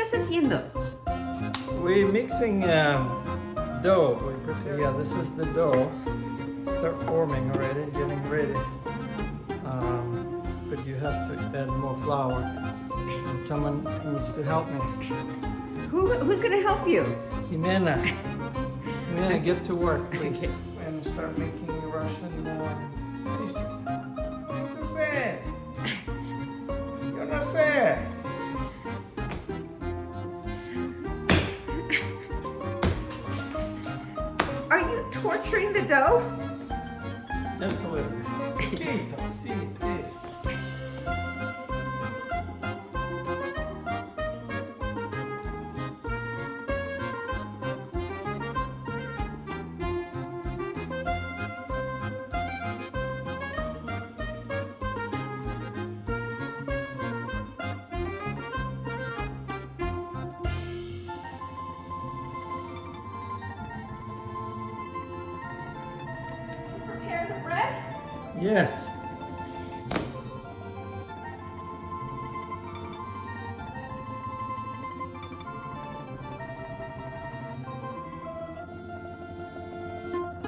estás haciendo? We're mixing dough. Yeah, this is the dough. Start forming already, getting ready. But you have to add more flour. And someone needs to help me. Who's gonna help you? Jimena. Jimena, get to work, please. And start making Russian pastries. ¿Qué sé? Yo no sé. Are you torturing the dough? Just a little bit. Poquito, sí, sí. Prepare the bread? Yes.